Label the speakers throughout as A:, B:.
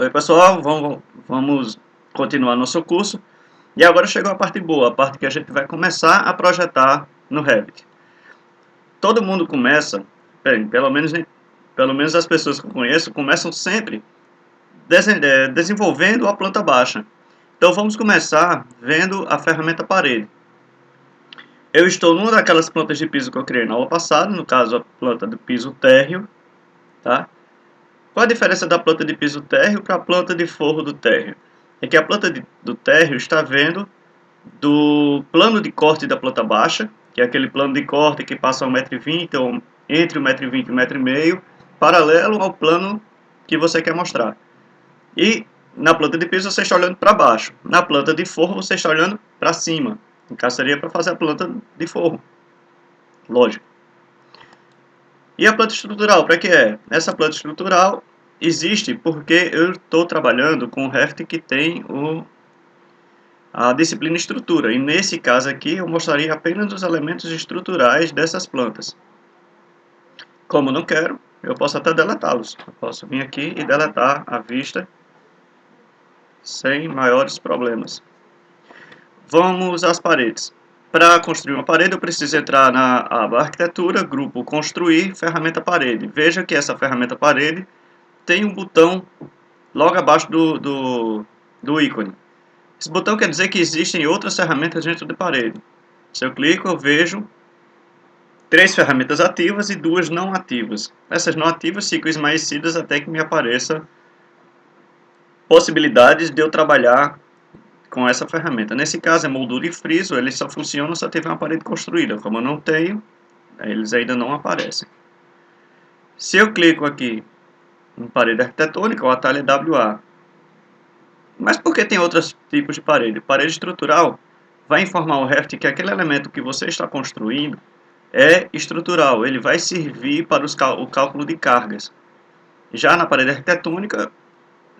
A: Oi pessoal, vamos continuar nosso curso. E agora chegou a parte boa, a parte que a gente vai começar a projetar no Revit. Todo mundo começa, pelo menos as pessoas que eu conheço, começam sempre desenvolvendo a planta baixa. Então vamos começar vendo a ferramenta parede. Eu estou numa daquelas plantas de piso que eu criei na aula passada, no caso a planta de piso térreo, tá? Qual a diferença da planta de piso térreo para a planta de forro do térreo? É que a planta do térreo está vendo do plano de corte da planta baixa, que é aquele plano de corte que passa 1,20 m ou entre 1,20 m e 1,5 m, paralelo ao plano que você quer mostrar. E na planta de piso você está olhando para baixo. Na planta de forro você está olhando para cima. No caso seria para fazer a planta de forro. Lógico. E a planta estrutural, para que é? Essa planta estrutural existe porque eu estou trabalhando com o Revit que tem a disciplina estrutura. E nesse caso aqui eu mostraria apenas os elementos estruturais dessas plantas. Como não quero, eu posso até deletá-los. Eu posso vir aqui e deletar a vista sem maiores problemas. Vamos às paredes. Para construir uma parede, eu preciso entrar na aba Arquitetura, Grupo Construir, Ferramenta Parede. Veja que essa ferramenta parede tem um botão logo abaixo do ícone. Esse botão quer dizer que existem outras ferramentas dentro da parede. Se eu clico, eu vejo 3 ferramentas ativas e 2 não ativas. Essas não ativas ficam esmaecidas até que me apareça possibilidades de eu trabalhar com essa ferramenta. Nesse caso é moldura e friso, eles só funcionam se eu tiver uma parede construída. Como eu não tenho, eles ainda não aparecem. Se eu clico aqui em parede arquitetônica, o atalho é WA. Mas por que tem outros tipos de parede? Parede estrutural vai informar o Revit que aquele elemento que você está construindo é estrutural, ele vai servir para o cálculo de cargas. Já na parede arquitetônica,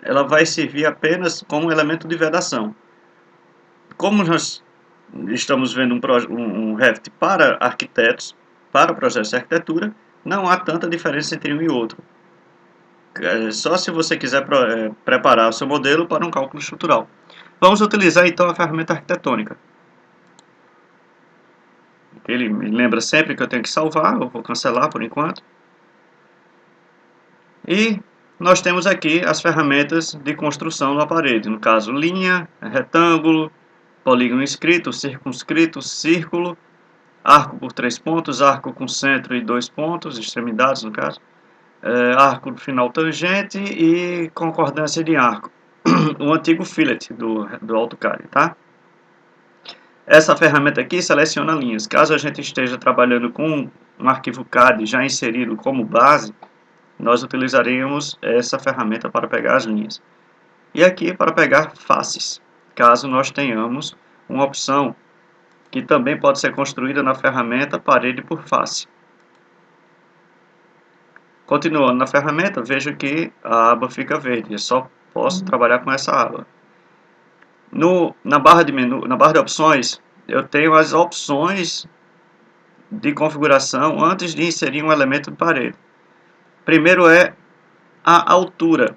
A: ela vai servir apenas como elemento de vedação. Como nós estamos vendo um Revit para arquitetos, para projetos de arquitetura, não há tanta diferença entre um e outro. Só se você quiser preparar o seu modelo para um cálculo estrutural. Vamos utilizar então a ferramenta arquitetônica. Ele me lembra sempre que eu tenho que salvar, eu vou cancelar por enquanto. E nós temos aqui as ferramentas de construção na parede, no caso linha, retângulo, polígono inscrito, circunscrito, círculo, arco por 3 pontos, arco com centro e 2 pontos, extremidades no caso, arco final tangente e concordância de arco, o antigo fillet do AutoCAD, tá? Essa ferramenta aqui seleciona linhas. Caso a gente esteja trabalhando com um arquivo CAD já inserido como base, nós utilizaremos essa ferramenta para pegar as linhas. E aqui para pegar faces, caso nós tenhamos uma opção que também pode ser construída na ferramenta parede por face. Continuando na ferramenta, veja que a aba fica verde, eu só posso trabalhar com essa aba. Na barra de menu, na barra de opções, eu tenho as opções de configuração antes de inserir um elemento de parede. Primeiro é a altura.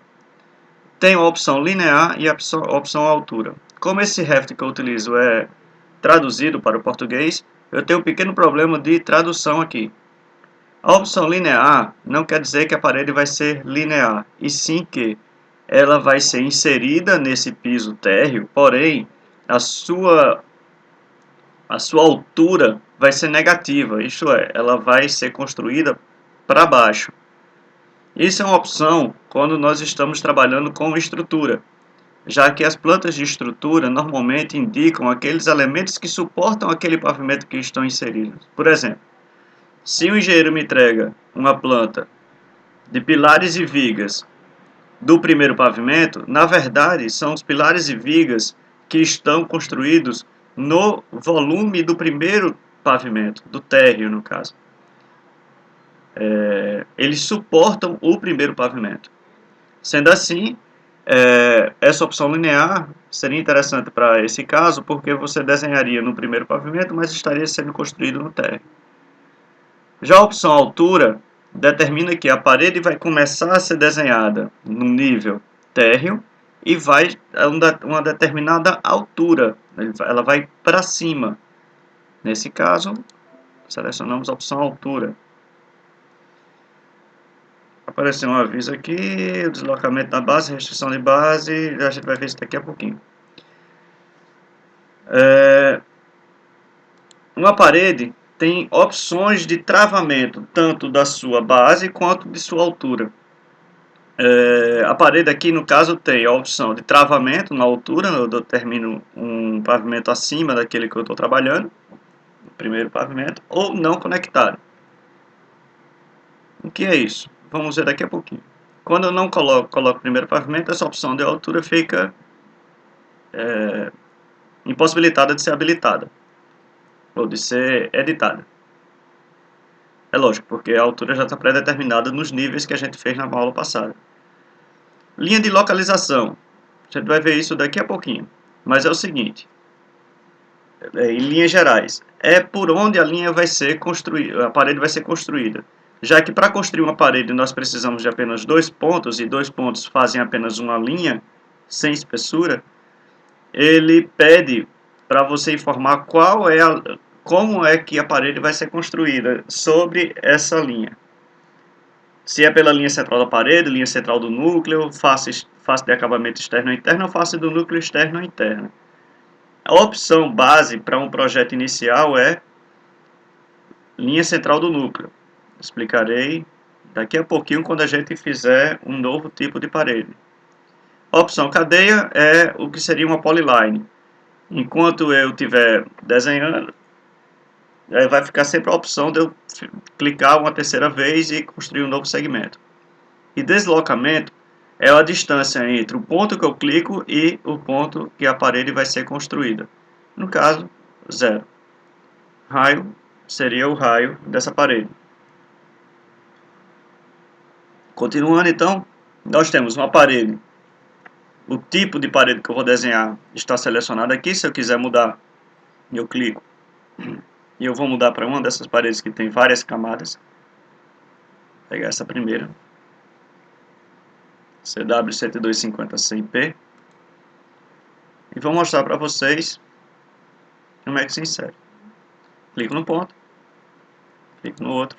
A: Tem a opção linear e a opção altura. Como esse Revit que eu utilizo é traduzido para o português, eu tenho um pequeno problema de tradução aqui. A opção linear não quer dizer que a parede vai ser linear, e sim que ela vai ser inserida nesse piso térreo, porém a sua altura vai ser negativa, isto é, ela vai ser construída para baixo. Isso é uma opção quando nós estamos trabalhando com estrutura, já que as plantas de estrutura normalmente indicam aqueles elementos que suportam aquele pavimento que estão inseridos. Por exemplo, se o engenheiro me entrega uma planta de pilares e vigas do primeiro pavimento, na verdade são os pilares e vigas que estão construídos no volume do primeiro pavimento, do térreo no caso. Eles suportam o primeiro pavimento. Sendo assim, essa opção linear seria interessante para esse caso, porque você desenharia no primeiro pavimento, mas estaria sendo construído no térreo. Já a opção altura determina que a parede vai começar a ser desenhada no nível térreo e vai a uma determinada altura, ela vai para cima. Nesse caso, selecionamos a opção altura. Apareceu um aviso aqui, o deslocamento da base, restrição de base, a gente vai ver isso daqui a pouquinho. Uma parede tem opções de travamento, tanto da sua base quanto de sua altura. A parede aqui, no caso, tem a opção de travamento na altura, eu determino um pavimento acima daquele que eu estou trabalhando, o primeiro pavimento, ou não conectado. O que é isso? Vamos ver daqui a pouquinho. Quando eu não coloco o primeiro pavimento, essa opção de altura fica impossibilitada de ser habilitada, ou de ser editada. É lógico, porque a altura já está pré-determinada nos níveis que a gente fez na aula passada. Linha de localização. A gente vai ver isso daqui a pouquinho. Mas é o seguinte, em linhas gerais, é por onde a linha vai ser construída, a parede vai ser construída. Já que para construir uma parede nós precisamos de apenas 2 pontos, e 2 pontos fazem apenas uma linha, sem espessura, ele pede para você informar como é que a parede vai ser construída sobre essa linha. Se é pela linha central da parede, linha central do núcleo, face de acabamento externo ou interno, ou face do núcleo externo ou interno. A opção base para um projeto inicial é linha central do núcleo. Explicarei daqui a pouquinho quando a gente fizer um novo tipo de parede. A opção cadeia é o que seria uma polyline. Enquanto eu estiver desenhando, vai ficar sempre a opção de eu clicar uma terceira vez e construir um novo segmento. E deslocamento é a distância entre o ponto que eu clico e o ponto que a parede vai ser construída. No caso, 0. Raio seria o raio dessa parede. Continuando então, nós temos uma parede. O tipo de parede que eu vou desenhar está selecionado aqui. Se eu quiser mudar, eu clico e eu vou mudar para uma dessas paredes que tem várias camadas. Vou pegar essa primeira, CW10250-100P, e vou mostrar para vocês como é que se insere. Clico no ponto, clico no outro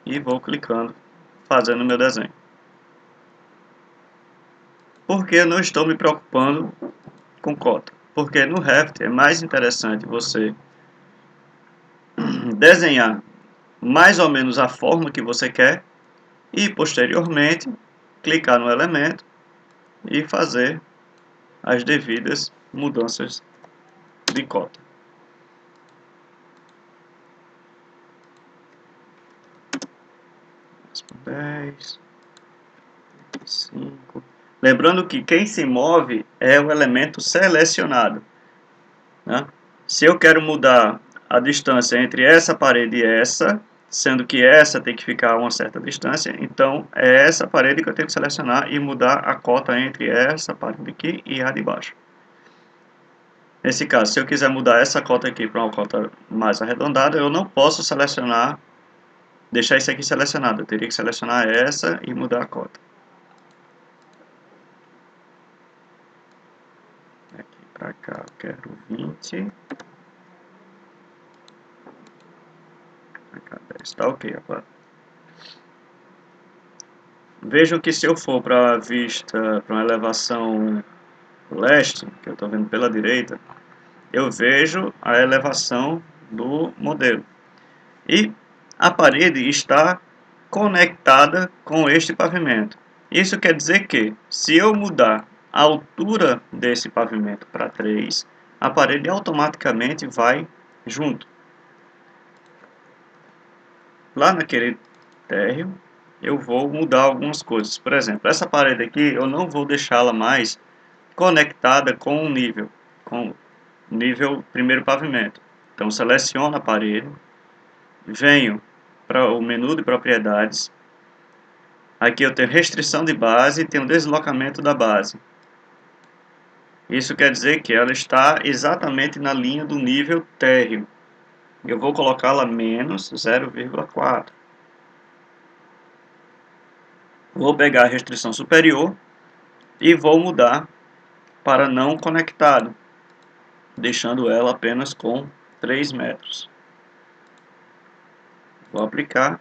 A: e vou clicando, fazendo o meu desenho. Porque eu não estou me preocupando com cota. Porque no Revit é mais interessante você desenhar mais ou menos a forma que você quer e posteriormente clicar no elemento e fazer as devidas mudanças de cota. Dez, 5. Lembrando que quem se move é o elemento selecionado, né? Se eu quero mudar a distância entre essa parede e essa, sendo que essa tem que ficar a uma certa distância, então é essa parede que eu tenho que selecionar e mudar a cota entre essa parede aqui e a de baixo. Nesse caso, se eu quiser mudar essa cota aqui para uma cota mais arredondada, eu não posso selecionar, deixar isso aqui selecionado, eu teria que selecionar essa e mudar a cota. Aqui para cá eu quero 20. Para cá 10, tá ok agora. Vejam que se eu for para a vista, para uma elevação leste, que eu estou vendo pela direita, eu vejo a elevação do modelo. E a parede está conectada com este pavimento. Isso quer dizer que, se eu mudar a altura desse pavimento para 3, a parede automaticamente vai junto. Lá naquele térreo, eu vou mudar algumas coisas. Por exemplo, essa parede aqui eu não vou deixá-la mais conectada com o nível primeiro pavimento. Então seleciono a parede, venho para o menu de propriedades. Aqui eu tenho restrição de base e tenho deslocamento da base. Isso quer dizer que ela está exatamente na linha do nível térreo. Eu vou colocá-la menos 0,4. Vou pegar a restrição superior e vou mudar para não conectado, deixando ela apenas com 3 metros. Vou aplicar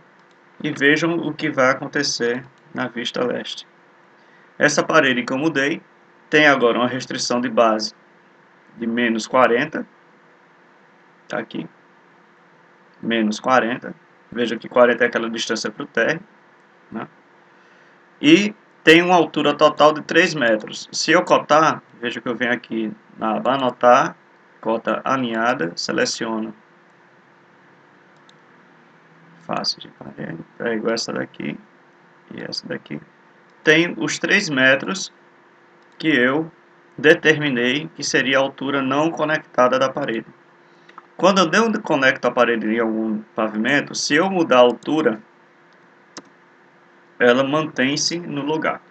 A: e vejam o que vai acontecer na vista leste. Essa parede que eu mudei tem agora uma restrição de base de menos 40, tá aqui, menos 40, veja que 40 é aquela distância para o térreo, né? E tem uma altura total de 3 metros. Se eu cotar, veja que eu venho aqui na aba anotar, cota alinhada, seleciono face de parede, pego essa daqui e essa daqui. Tem os 3 metros que eu determinei que seria a altura não conectada da parede. Quando eu não conecto a parede em algum pavimento, se eu mudar a altura, ela mantém-se no lugar.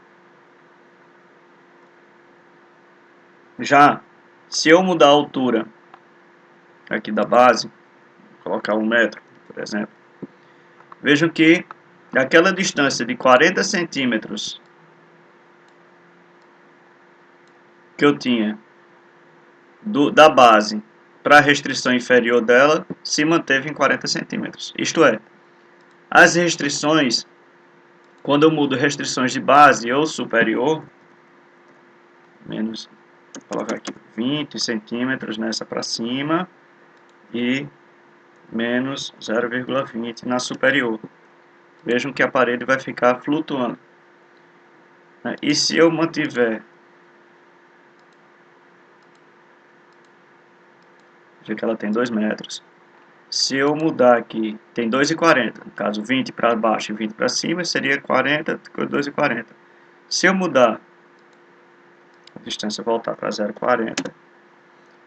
A: Já se eu mudar a altura aqui da base, colocar 1 metro, por exemplo, vejam que aquela distância de 40 centímetros que eu tinha da base para a restrição inferior dela se manteve em 40 centímetros. Isto é, as restrições, quando eu mudo restrições de base ou superior, menos, vou colocar aqui 20 centímetros nessa para cima e menos 0,20 na superior. Vejam que a parede vai ficar flutuando. E se eu mantiver, veja que ela tem 2 metros, se eu mudar aqui, tem 2,40, no caso 20 para baixo e 20 para cima, seria 40, 2,40. Se eu mudar a distância, voltar para 0,40,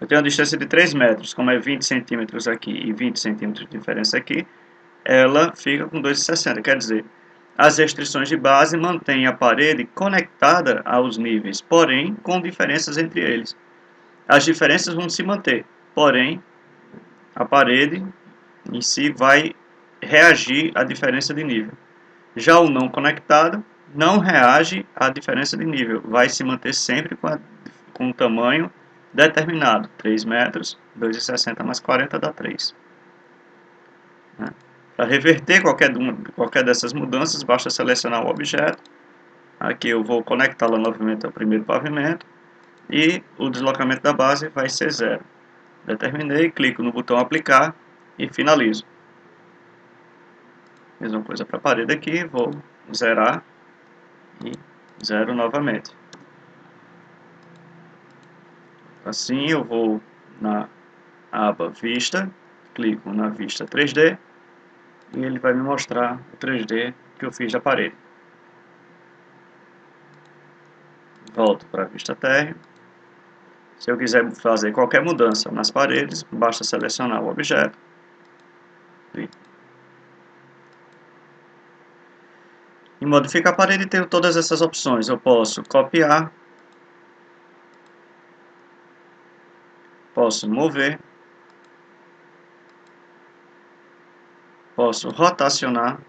A: eu tenho uma distância de 3 metros, como é 20 centímetros aqui e 20 centímetros de diferença aqui, ela fica com 2,60, quer dizer, as restrições de base mantêm a parede conectada aos níveis, porém com diferenças entre eles. As diferenças vão se manter, porém a parede em si vai reagir à diferença de nível. Já o não conectado não reage à diferença de nível, vai se manter sempre com um tamanho determinado, 3 metros, 2,60 mais 40 dá 3. Né? Para reverter qualquer dessas mudanças, basta selecionar o objeto. Aqui eu vou conectá-la novamente ao primeiro pavimento e o deslocamento da base vai ser 0. Determinei, clico no botão aplicar e finalizo. Mesma coisa para a parede aqui, vou zerar e zero novamente. Assim eu vou na aba Vista, clico na vista 3D e ele vai me mostrar o 3D que eu fiz da parede. Volto para a vista térreo. Se eu quiser fazer qualquer mudança nas paredes, basta selecionar o objeto. Em modificar a parede, tenho todas essas opções. Eu posso copiar, posso mover, posso rotacionar.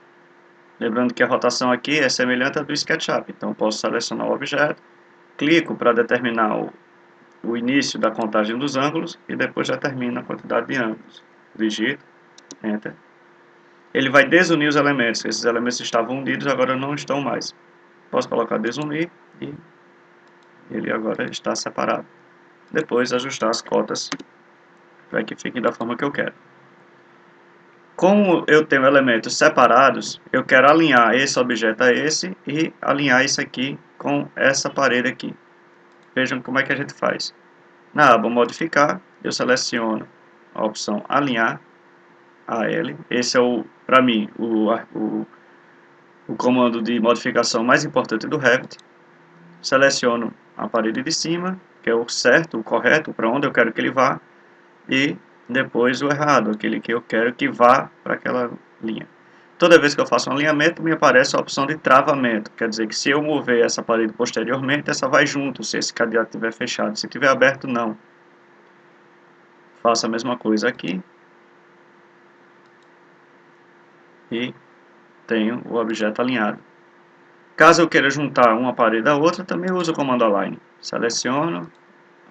A: Lembrando que a rotação aqui é semelhante à do SketchUp. Então, posso selecionar o objeto, clico para determinar o início da contagem dos ângulos e depois já termina a quantidade de ângulos. Digito, Enter. Ele vai desunir os elementos. Esses elementos estavam unidos, agora não estão mais. Posso colocar desunir e ele agora está separado. Depois ajustar as cotas para que fiquem da forma que eu quero. Como eu tenho elementos separados, eu quero alinhar esse objeto a esse e alinhar isso aqui com essa parede aqui. Vejam como é que a gente faz. Na aba modificar, eu seleciono a opção alinhar AL. Esse é, para mim, o comando de modificação mais importante do Revit. Seleciono a parede de cima, que é o certo, o correto, para onde eu quero que ele vá, e depois o errado, aquele que eu quero que vá para aquela linha. Toda vez que eu faço um alinhamento, me aparece a opção de travamento, quer dizer que se eu mover essa parede posteriormente, essa vai junto, se esse cadeado estiver fechado. Se estiver aberto, não. Faço a mesma coisa aqui. E tenho o objeto alinhado. Caso eu queira juntar uma parede à outra, também uso o comando align. Seleciono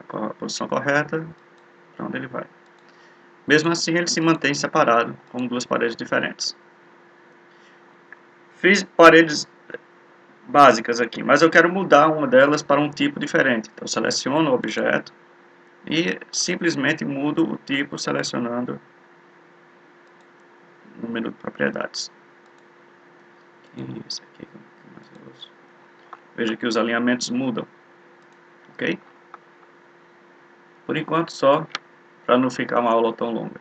A: a posição correta, para onde ele vai. Mesmo assim, ele se mantém separado, como duas paredes diferentes. Fiz paredes básicas aqui, mas eu quero mudar uma delas para um tipo diferente. Então, seleciono o objeto e simplesmente mudo o tipo selecionando no menu de propriedades. Isso aqui é mais eu uso. Veja que os alinhamentos mudam, ok? Por enquanto só, para não ficar uma aula tão longa.